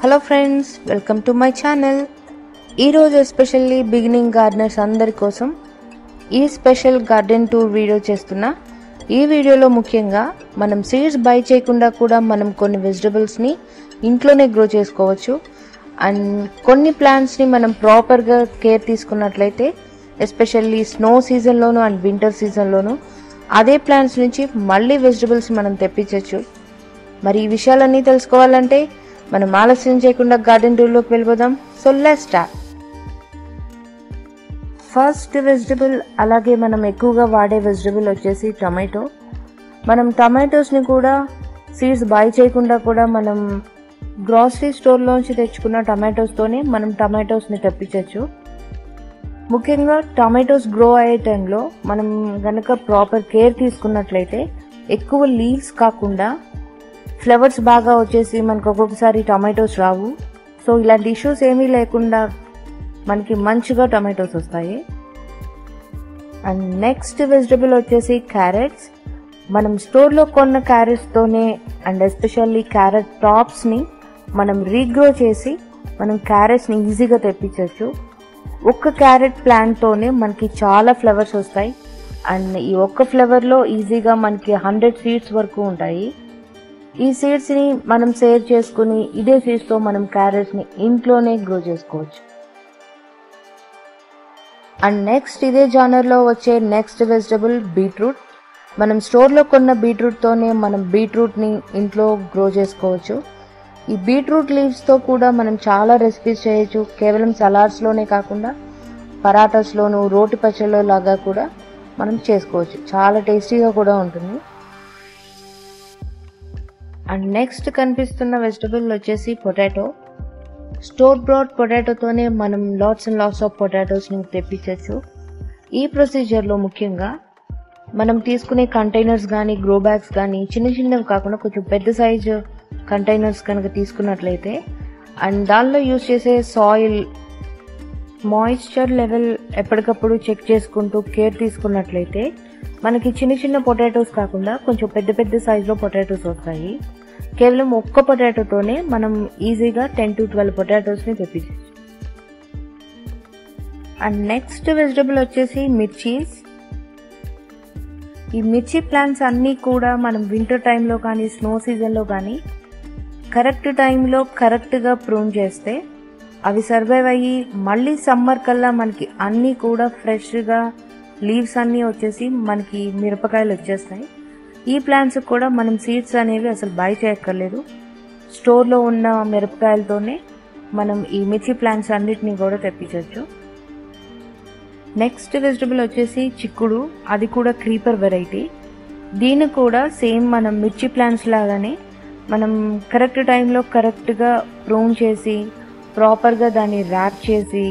Hello friends, welcome to my channel. ఈరోజు especially beginning gardeners అందరి కోసం ఈ స్పెషల్ గార్డెన్ టూర్ వీడియో చేస్తున్నా. ఈ వీడియోలో ముఖ్యంగా మనం సీడ్స్ బై చేయకుండా కూడా మనం కొన్ని వెజిటబుల్స్ని ఇంట్లోనే గ్రో చేసుకోవచ్చు. అండ్ కొన్ని ప్లాంట్స్ని మనం ప్రాపర్గా కేర్ తీసుకున్నట్లయితే ఎస్పెషల్లీ స్నో సీజన్లోను అండ్ వింటర్ సీజన్లోను అదే ప్లాంట్స్ నుంచి మళ్ళీ వెజిటబుల్స్ మనం తెప్పించవచ్చు. మరి ఈ విషయాలన్నీ తెలుసుకోవాలంటే మనం ఆలస్యం చేయకుండా గార్డెన్ టూర్లోకి వెళ్ళిపోదాం. So let's start. First vegetable, అలాగే మనం ఎక్కువగా వాడే వెజిటబుల్ వచ్చేసి టమాటో. మనం టమాటోస్ని కూడా సీడ్స్ బై చేయకుండా కూడా మనం గ్రాసరీ స్టోర్లోంచి తెచ్చుకున్న టమాటోస్తోనే మనం టమాటోస్ని తెప్పించవచ్చు. ముఖ్యంగా టమాటోస్ గ్రో అయ్యే టైంలో మనం కనుక ప్రాపర్ కేర్ తీసుకున్నట్లయితే ఎక్కువ లీవ్స్ కాకుండా ఫ్లవర్స్ బాగా వచ్చేసి మనకు ఒక్కొక్కసారి టమాటోస్ రావు. సో ఇలాంటి ఇష్యూస్ ఏమీ లేకుండా మనకి మంచిగా టమాటోస్ వస్తాయి. అండ్ నెక్స్ట్ వెజిటబుల్ వచ్చేసి క్యారెట్స్. మనం స్టోర్లో కొన్న క్యారెట్స్తోనే అండ్ ఎస్పెషల్లీ క్యారెట్ టాప్స్ని మనం రీగ్రో చేసి మనం క్యారెట్స్ని ఈజీగా తెప్పించవచ్చు. ఒక్క క్యారెట్ ప్లాంట్తోనే మనకి చాలా ఫ్లవర్స్ వస్తాయి. అండ్ ఈ ఒక్క ఫ్లవర్లో ఈజీగా మనకి 100 సీడ్స్ వరకు ఉంటాయి. ఈ సీడ్స్ని మనం సేవ్ చేసుకుని ఇదే సీడ్స్తో మనం క్యారెట్స్ని ఇంట్లోనే గ్రో చేసుకోవచ్చు. అండ్ నెక్స్ట్ ఇదే జానర్లో వచ్చే నెక్స్ట్ వెజిటబుల్ బీట్రూట్. మనం స్టోర్లో కొన్న బీట్రూట్తోనే మనం బీట్రూట్ని ఇంట్లో గ్రో చేసుకోవచ్చు. ఈ బీట్రూట్ లీవ్స్తో కూడా మనం చాలా రెసిపీస్ చేయొచ్చు. కేవలం సలాడ్స్లోనే కాకుండా పరాటాస్లోను, రోటి పచ్చళ్ళలో లాగా కూడా మనం చేసుకోవచ్చు. చాలా టేస్టీగా కూడా ఉంటుంది. అండ్ నెక్స్ట్ కనిపిస్తున్న వెజిటబుల్ వచ్చేసి పొటాటో. స్టోర్ బ్రాడ్ పొటాటోతోనే మనం లాట్స్ అండ్ లాట్స్ ఆఫ్ పొటాటోస్ని తెప్పించవచ్చు. ఈ ప్రొసీజర్లో ముఖ్యంగా మనం తీసుకునే కంటైనర్స్ కానీ గ్రో బ్యాగ్స్ కానీ చిన్న చిన్నవి కాకుండా కొంచెం పెద్ద సైజు కంటైనర్స్ కనుక తీసుకున్నట్లయితే అండ్ దానిలో యూజ్ చేసే సాయిల్ మాయిశ్చర్ లెవెల్ ఎప్పటికప్పుడు చెక్ చేసుకుంటూ కేర్ తీసుకున్నట్లయితే మనకి చిన్న చిన్న పొటాటోస్ కాకుండా కొంచెం పెద్ద పెద్ద సైజులో పొటాటోస్ వస్తాయి. కేవలం ఒక్క పొటాటోతోనే మనం ఈజీగా 10 to 12 పొటాటోస్ని తెప్పించవచ్చు. అండ్ నెక్స్ట్ వెజిటబుల్ వచ్చేసి మిర్చీస్. ఈ మిర్చి ప్లాంట్స్ అన్నీ కూడా మనం వింటర్ టైంలో కానీ స్నో సీజన్లో కానీ కరెక్ట్ టైంలో కరెక్ట్గా ప్రూన్ చేస్తే అవి సర్వైవ్ అయ్యి మళ్ళీ సమ్మర్ కల్లా మనకి అన్నీ కూడా ఫ్రెష్గా లీవ్స్ అన్నీ వచ్చేసి మనకి మిరపకాయలు వచ్చేస్తాయి. ఈ ప్లాంట్స్ కూడా మనం సీడ్స్ అనేవి అసలు బై చేయక్కర్లేదు. స్టోర్లో ఉన్న మిరపకాయలతోనే మనం ఈ మిర్చి ప్లాంట్స్ అన్నిటినీ కూడా తెప్పించవచ్చు. నెక్స్ట్ వెజిటబుల్ వచ్చేసి చిక్కుడు. అది కూడా క్రీపర్ వెరైటీ. దీన్ని కూడా సేమ్ మనం మిర్చి ప్లాంట్స్ లాగానే మనం కరెక్ట్ టైంలో కరెక్ట్గా ప్రూన్ చేసి ప్రాపర్గా దాన్ని ర్యాప్ చేసి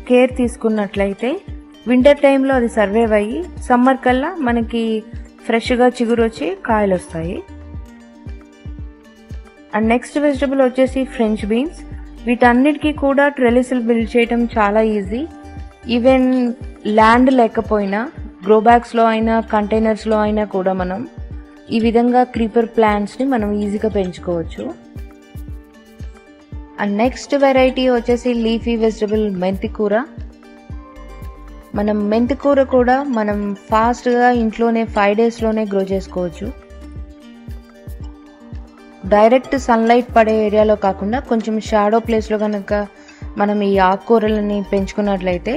కేర్ తీసుకున్నట్లయితే వింటర్ టైంలో అది సర్వైవ్ అయ్యి సమ్మర్ కల్లా మనకి ఫ్రెష్గా చిగురు వచ్చి కాయలు వస్తాయి. అండ్ నెక్స్ట్ వెజిటబుల్ వచ్చేసి ఫ్రెంచ్ బీన్స్. వీటన్నిటికీ కూడా ట్రెలిస్లు బిల్డ్ చేయడం చాలా ఈజీ. ఈవెన్ ల్యాండ్ లేకపోయినా గ్రో బ్యాగ్స్లో అయినా కంటైనర్స్లో అయినా కూడా మనం ఈ విధంగా క్రీపర్ ప్లాంట్స్ని మనం ఈజీగా పెంచుకోవచ్చు. అండ్ నెక్స్ట్ వెరైటీ వచ్చేసి లీఫీ వెజిటబుల్ మెంతి కూర. మనం మెంతి కూర కూడా మనం ఫాస్ట్గా ఇంట్లోనే 5 daysలోనే గ్రో చేసుకోవచ్చు. డైరెక్ట్ సన్లైట్ పడే ఏరియాలో కాకుండా కొంచెం షాడో ప్లేస్లో కనుక మనం ఈ ఆకుకూరలని పెంచుకున్నట్లయితే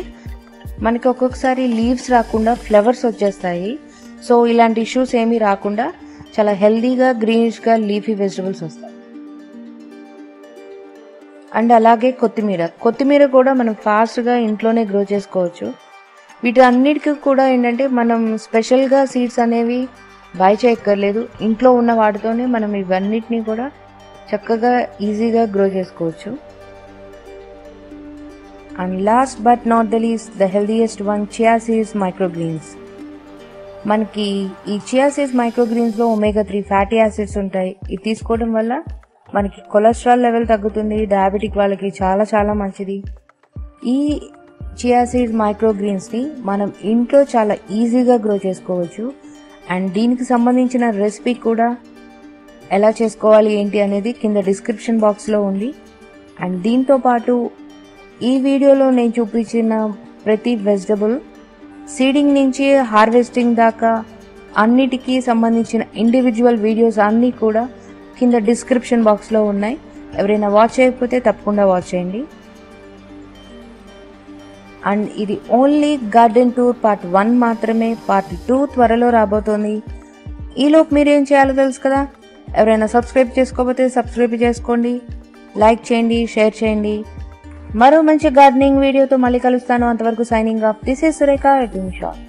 మనకి ఒక్కొక్కసారి లీవ్స్ రాకుండా ఫ్లవర్స్ వచ్చేస్తాయి. సో ఇలాంటి ఇష్యూస్ ఏమీ రాకుండా చాలా హెల్దీగా గ్రీనిష్గా లీఫీ వెజిటబుల్స్ వస్తాయి. అండ్ అలాగే కొత్తిమీర కూడా మనం ఫాస్ట్గా ఇంట్లోనే గ్రో చేసుకోవచ్చు. వీటన్నిటికీ కూడా ఏంటంటే మనం స్పెషల్గా సీడ్స్ అనేవి బై చేయక్కర్లేదు. ఇంట్లో ఉన్న వాటితోనే మనం ఇవన్నిటినీ కూడా చక్కగా ఈజీగా గ్రో చేసుకోవచ్చు. And last but not the least, the healthiest one, chia seeds microgreens. మనకి ఈ చియా సీడ్స్ మైక్రోగ్రీన్స్లో omega-3 ఫ్యాటీ యాసిడ్స్ ఉంటాయి. ఇది తీసుకోవడం వల్ల మనకి కొలెస్ట్రాల్ లెవెల్ తగ్గుతుంది. డయాబెటిక్ వాళ్ళకి చాలా చాలా మంచిది. ఈ చియా సీడ్స్ మైక్రోగ్రీన్స్ని మనం ఇంట్లో చాలా ఈజీగా గ్రో చేసుకోవచ్చు. అండ్ దీనికి సంబంధించిన రెసిపీ కూడా ఎలా చేసుకోవాలి ఏంటి అనేది కింద డిస్క్రిప్షన్ బాక్స్లో ఉంది. అండ్ దీంతో పాటు ఈ వీడియోలో నేను చూపించిన ప్రతి వెజిటబుల్ సీడింగ్ నుంచి హార్వెస్టింగ్ దాకా అన్నిటికీ సంబంధించిన ఇండివిజువల్ వీడియోస్ అన్నీ కూడా కింద డిస్క్రిప్షన్ బాక్స్లో ఉన్నాయి. ఎవరైనా వాచ్ చేయకపోతే తప్పకుండా వాచ్ చేయండి. అండ్ ఇది ఓన్లీ గార్డెన్ టూర్ పార్ట్ 1 మాత్రమే. పార్ట్ 2 త్వరలో రాబోతోంది. ఈలోపు మీరేం చేయాలో తెలుసు కదా. ఎవరైనా సబ్స్క్రైబ్ చేసుకోకపోతే సబ్స్క్రైబ్ చేసుకోండి, లైక్ చేయండి, షేర్ చేయండి. మరో మంచి గార్డెనింగ్ వీడియోతో మళ్ళీ కలుస్తాను. అంతవరకు signing off. This is Surekha at shot.